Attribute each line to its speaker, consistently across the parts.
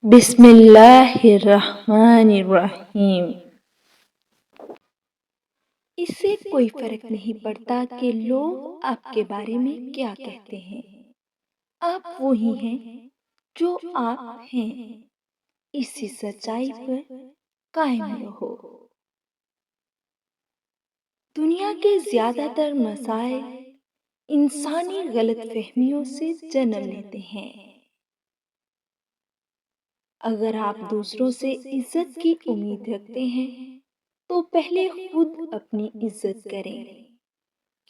Speaker 1: بسم اللہ الرحمن الرحیم۔ اس سے کوئی فرق نہیں پڑتا کہ لوگ آپ کے بارے میں کیا کہتے ہیں، آپ وہی ہیں جو آپ ہیں، اسی سچائی پر قائم رہو۔ دنیا کے زیادہ تر مسائل انسانی غلط فہمیوں سے جنم لیتے ہیں۔ اگر آپ دوسروں سے عزت کی امید رکھتے ہیں تو پہلے خود اپنی عزت کریں،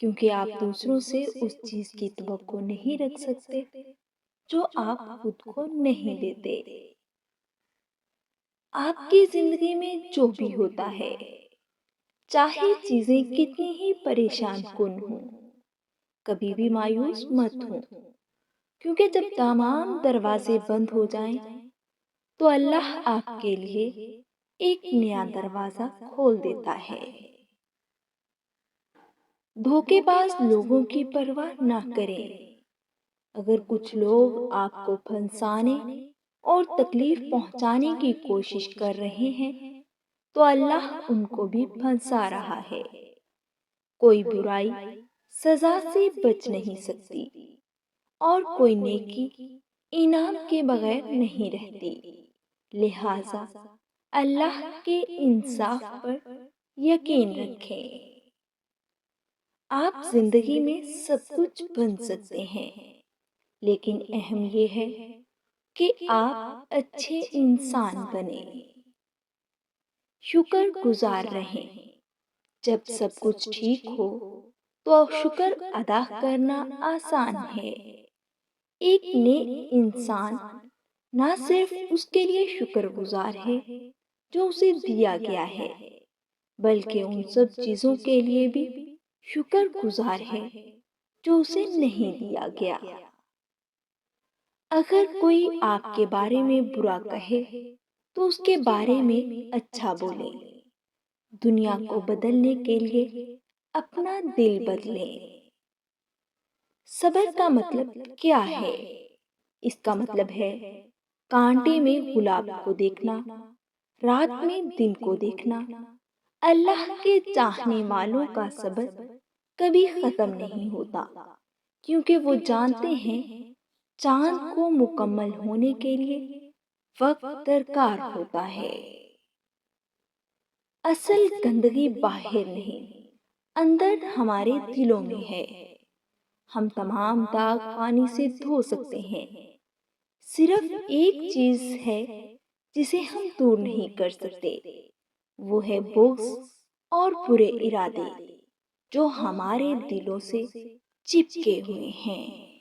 Speaker 1: کیونکہ آپ دوسروں سے اس چیز کی توقع نہیں رکھ سکتے جو آپ خود کو نہیں دیتے۔ آپ کی زندگی میں جو بھی ہوتا ہے، چاہے چیزیں کتنی ہی پریشان کن ہوں، کبھی بھی مایوس مت ہوں، کیونکہ جب تمام دروازے بند ہو جائیں تو اللہ آپ کے لیے ایک نیا دروازہ کھول دیتا ہے۔ دھوکے باز لوگوں کی پرواہ نہ کریں۔ اگر کچھ لوگ آپ کو پھنسانے اور تکلیف پہنچانے کی کوشش کر رہے ہیں تو اللہ ان کو بھی پھنسا رہا ہے۔ کوئی برائی سزا سے بچ نہیں سکتی اور کوئی نیکی انعام کے بغیر نہیں رہتی، لہذا اللہ کے انصاف پر یقین رکھیں۔ آپ زندگی میں سب کچھ بن سکتے ہیں، لیکن اہم یہ ہے کہ آپ اچھے انسان بنیں، شکر گزار رہیں۔ جب سب کچھ ٹھیک ہو تو شکر ادا کرنا آسان ہے۔ ایک نیک انسان نہ صرف اس کے لیے شکر گزار ہے جو اسے دیا گیا ہے، بلکہ ان سب چیزوں کے لیے بھی شکر گزار ہے جو اسے نہیں دیا گیا۔ اگر کوئی آپ کے بارے میں برا کہے تو اس کے بارے میں اچھا بولیں۔ دنیا کو بدلنے کے لیے اپنا دل بدلیں۔ صبر کا مطلب کیا ہے؟ اس کا مطلب ہے کانٹے میں گلاب کو دیکھنا، رات میں دن کو دیکھنا۔ اللہ کے چاہنے والوں کا صبر کبھی ختم نہیں ہوتا، کیونکہ وہ جانتے ہیں چاند کو مکمل ہونے کے لیے وقت درکار ہوتا ہے۔ اصل گندگی باہر نہیں، اندر ہمارے دلوں میں ہے۔ ہم تمام داغ پانی سے دھو سکتے ہیں، صرف ایک چیز ہے جسے ہم دور نہیں کر سکتے، وہ ہے بغض اور برے ارادے جو ہمارے دلوں سے چپکے ہوئے ہیں۔